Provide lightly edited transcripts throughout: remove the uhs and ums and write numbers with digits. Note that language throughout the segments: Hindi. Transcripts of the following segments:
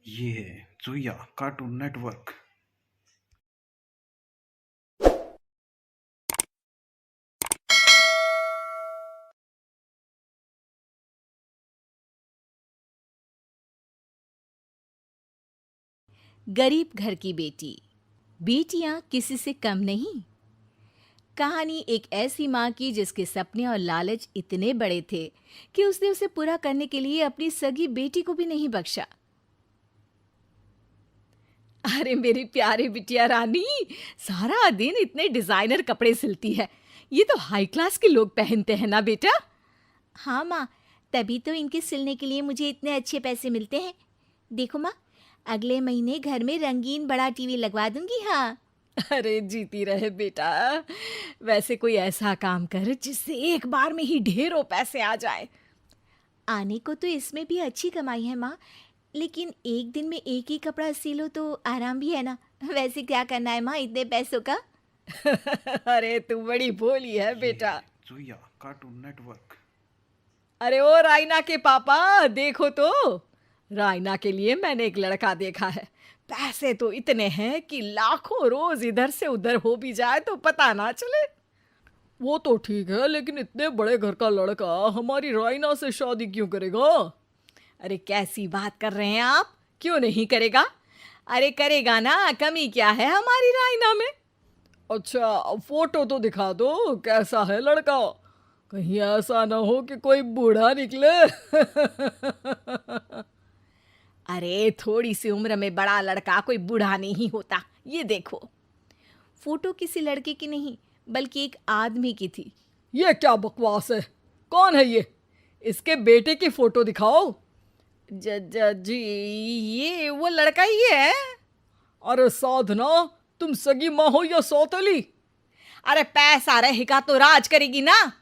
ये है जोया कार्टून नेटवर्क। गरीब घर की बेटी, बेटियां किसी से कम नहीं। कहानी एक ऐसी माँ की जिसके सपने और लालच इतने बड़े थे कि उसने उसे पूरा करने के लिए अपनी सगी बेटी को भी नहीं बख्शा। अरे मेरी प्यारी बिटिया रानी, सारा दिन इतने डिजाइनर कपड़े सिलती है। ये तो हाई क्लास के लोग पहनते हैं ना बेटा। हाँ माँ, तभी तो इनके सिलने के लिए मुझे इतने अच्छे पैसे मिलते हैं। देखो माँ, अगले महीने घर में रंगीन बड़ा टीवी लगवा दूंगी। हाँ। अरे जीती रहे बेटा। वैसे कोई ऐसा काम कर जिससे एक बार में ही ढेरों पैसे आ जाए। आने को तो इसमें भी अच्छी कमाई है माँ, लेकिन एक दिन में एक ही कपड़ा सिलो तो आराम भी है ना। वैसे क्या करना है माँ इतने पैसों का? अरे तू बड़ी भोली है ये है बेटा। Zoya cartoon network. अरे ओ रायना के पापा, देखो तो रायना के लिए मैंने एक लड़का देखा है। पैसे तो इतने हैं कि लाखों रोज इधर से उधर हो भी जाए तो पता ना चले। वो तो ठीक है, लेकिन इतने बड़े घर का लड़का हमारी रायना से शादी क्यों करेगा? अरे कैसी बात कर रहे हैं आप? क्यों नहीं करेगा? अरे करेगा ना, कमी क्या है हमारी रायना में? अच्छा, फोटो तो दिखा दो, कैसा है लड़का? कहीं ऐसा ना हो कि कोई बूढ़ा निकले। अरे थोड़ी सी उम्र में बड़ा लड़का कोई बूढ़ा नहीं होता। ये देखो। फोटो किसी लड़के की नहीं, बल्कि एक आदमी की थी। ये क्या बकवास है? कौन है ये? इसके बेटे की फोटो दिखाओ। जी ये वो लड़का ही है। अरे साधना, तुम सगी माँ हो या सौतेली? अरे पैसा रहेगा तो राज करेगी ना।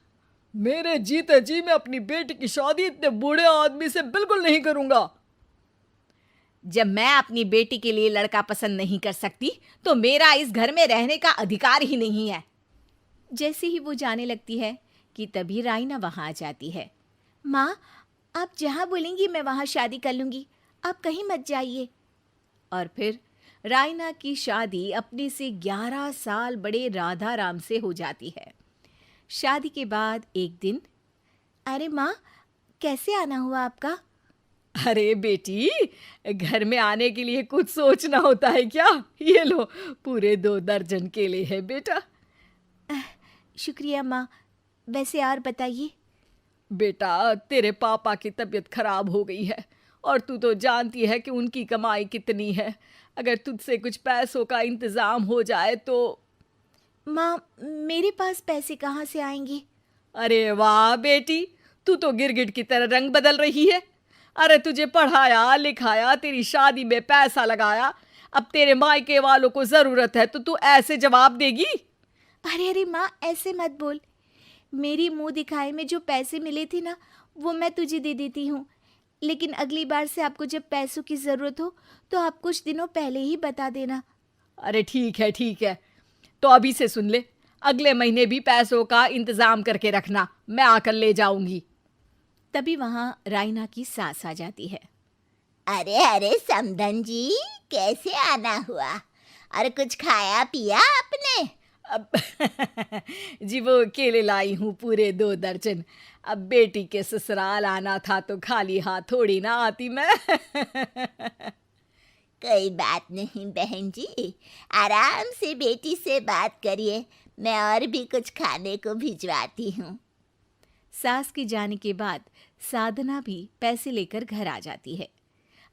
मेरे जीते जी मैं अपनी बेटी की शादी इतने बूढ़े आदमी से बिल्कुल नहीं करूंगा। जब मैं अपनी बेटी के लिए लड़का पसंद नहीं कर सकती, तो मेरा इस घर में रहने का अधिकार ही नहीं है। जैसे ही वो जाने लगती है कि तभी राइना वहां आ जाती है। माँ, आप जहां बोलेंगी मैं वहां शादी कर लूंगी, आप कहीं मत जाइए। और फिर राइना की शादी अपने से 11 साल बड़े राधा राम से हो जाती है। शादी के बाद एक दिन, अरे माँ, कैसे आना हुआ आपका? अरे बेटी, घर में आने के लिए कुछ सोचना होता है क्या? ये लो, पूरे 2 दर्जन केले हैं बेटा। शुक्रिया माँ। वैसे और बताइए। बेटा, तेरे पापा की तबीयत खराब हो गई है और तू तो जानती है कि उनकी कमाई कितनी है। अगर तुझसे कुछ पैसों का इंतजाम हो जाए तो। माँ, मेरे पास पैसे कहाँ से आएंगे? अरे वाह बेटी, तू तो गिरगिट की तरह रंग बदल रही है। अरे तुझे पढ़ाया लिखाया, तेरी शादी में पैसा लगाया, अब तेरे मायके वालों को जरूरत है तो तू ऐसे जवाब देगी? अरे अरे माँ, ऐसे मत बोल। मेरी मुंह दिखाए में जो पैसे मिले थे ना, वो मैं तुझे दे देती हूँ। लेकिन अगली बार से आपको जब पैसों की ज़रूरत हो तो आप कुछ दिनों पहले ही बता देना। अरे ठीक है ठीक है, तो अभी से सुन ले, अगले महीने भी पैसों का इंतजाम करके रखना, मैं आकर ले जाऊंगी। तभी वहां राइना की सास आ जाती है। अरे अरे समधन जी, कैसे आना हुआ? अरे कुछ खाया पिया आपने? अब जी वो केले लाई हूँ पूरे 2 दर्जन। अब बेटी के ससुराल आना था तो खाली हाथ थोड़ी ना आती मैं। कोई बात नहीं बहन जी, आराम से बेटी से बात करिए, मैं और भी कुछ खाने को भिजवाती हूँ। सास के जाने के बाद साधना भी पैसे लेकर घर आ जाती है।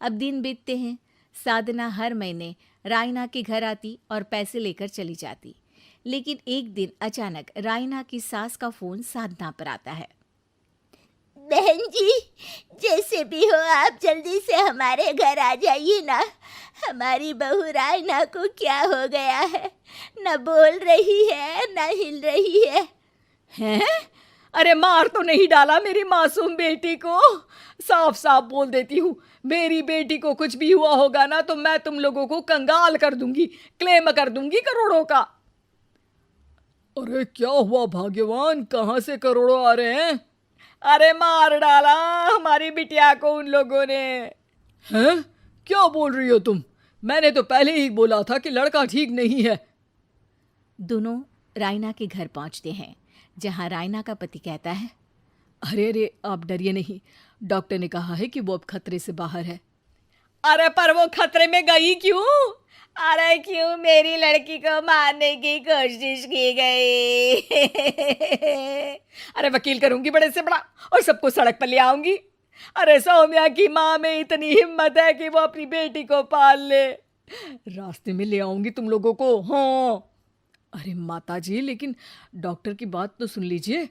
अब दिन बीतते हैं। साधना हर महीने रायना के घर आती और पैसे लेकर चली जाती। लेकिन एक दिन अचानक रायना की सास का फोन साधना पर आता है। बहन जी, जैसे भी हो आप जल्दी से हमारे घर आ जाइए ना। हमारी बहू रायना को क्या हो गया है? न बोल रही है न हिल रही है। हैं? अरे मार तो नहीं डाला मेरी मासूम बेटी को? साफ साफ बोल देती हूँ, मेरी बेटी को कुछ भी हुआ होगा ना तो मैं तुम लोगों को कंगाल कर दूंगी, क्लेम कर दूंगी करोड़ों का। अरे क्या हुआ भाग्यवान, कहाँ से करोड़ों आ रहे हैं? अरे मार डाला हमारी बिटिया को उन लोगों ने। हैं? क्या बोल रही हो तुम? मैंने तो पहले ही बोला था कि लड़का ठीक नहीं है। दोनों रायना के घर पहुंचते हैं, जहां रायना का पति कहता है, अरे अरे आप डरिए नहीं, डॉक्टर ने कहा है कि वो अब खतरे से बाहर है। अरे पर वो खतरे में गई क्यों? अरे क्यों मेरी लड़की को मारने की कोशिश की गई? अरे वकील करूंगी बड़े से बड़ा और सबको सड़क पर ले आऊंगी। अरे सौम्या की माँ में इतनी हिम्मत है कि वो अपनी बेटी को पाल ले। रास्ते में ले आऊंगी तुम लोगों को। हाँ। अरे माता जी, लेकिन डॉक्टर की बात तो सुन लीजिए।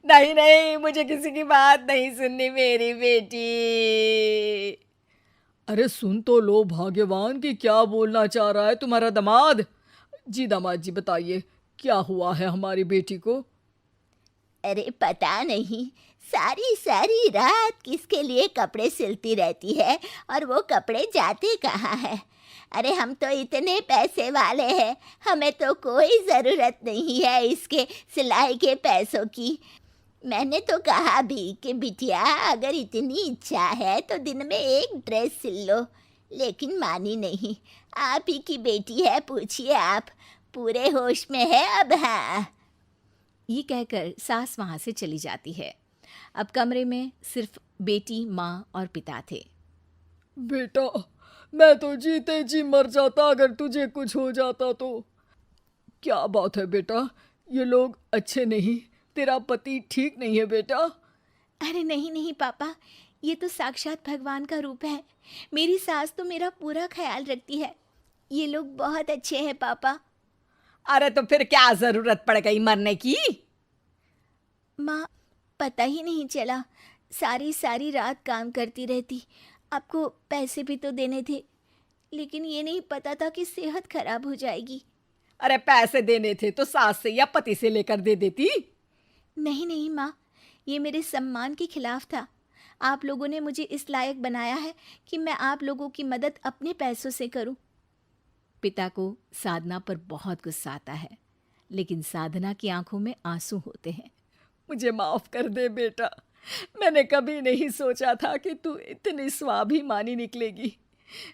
नहीं नहीं, मुझे किसी की बात नहीं सुननी मेरी बेटी। अरे सुन तो लो भाग्यवान कि क्या बोलना चाह रहा है तुम्हारा दामाद। जी दामाद जी, बताइए क्या हुआ है हमारी बेटी को? अरे पता नहीं, सारी सारी रात किसके लिए कपड़े सिलती रहती है और वो कपड़े जाते कहाँ हैं। अरे हम तो इतने पैसे वाले हैं, हमें तो कोई ज़रूरत नहीं है इसके सिलाई के पैसों की। मैंने तो कहा भी कि बिटिया अगर इतनी इच्छा है तो दिन में एक ड्रेस सिल लो, लेकिन मानी नहीं। आप ही की बेटी है, पूछिए आप, पूरे होश में है अब। हाँ। ये कहकर सास वहां से चली जाती है। अब कमरे में सिर्फ बेटी, माँ और पिता थे। बेटा, मैं तो जीते जी मर जाता अगर तुझे कुछ हो जाता तो। क्या बात है बेटा, ये लोग अच्छे नहीं, तेरा पति ठीक नहीं है बेटा। अरे नहीं नहीं पापा, ये तो साक्षात भगवान का रूप है। मेरी सास तो मेरा पूरा ख्याल रखती है। ये लोग बहुत अच्छे हैं पापा। अरे तो फिर क्या जरूरत पड़ गई मरने की? माँ, पता ही नहीं चला, सारी सारी रात काम करती रहती। आपको पैसे भी तो देने थे, लेकिन ये नहीं पता था कि सेहत खराब हो जाएगी। अरे पैसे देने थे तो सास से या पति से लेकर दे देती। नहीं नहीं माँ, ये मेरे सम्मान के खिलाफ था। आप लोगों ने मुझे इस लायक बनाया है कि मैं आप लोगों की मदद अपने पैसों से करूं। पिता को साधना पर बहुत गुस्सा आता है, लेकिन साधना की आंखों में आंसू होते हैं। मुझे माफ कर दे बेटा, मैंने कभी नहीं सोचा था कि तू इतनी स्वाभिमानी निकलेगी।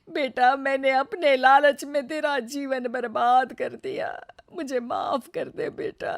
बेटा, मैंने अपने लालच में तेरा जीवन बर्बाद कर दिया, मुझे माफ कर दे बेटा।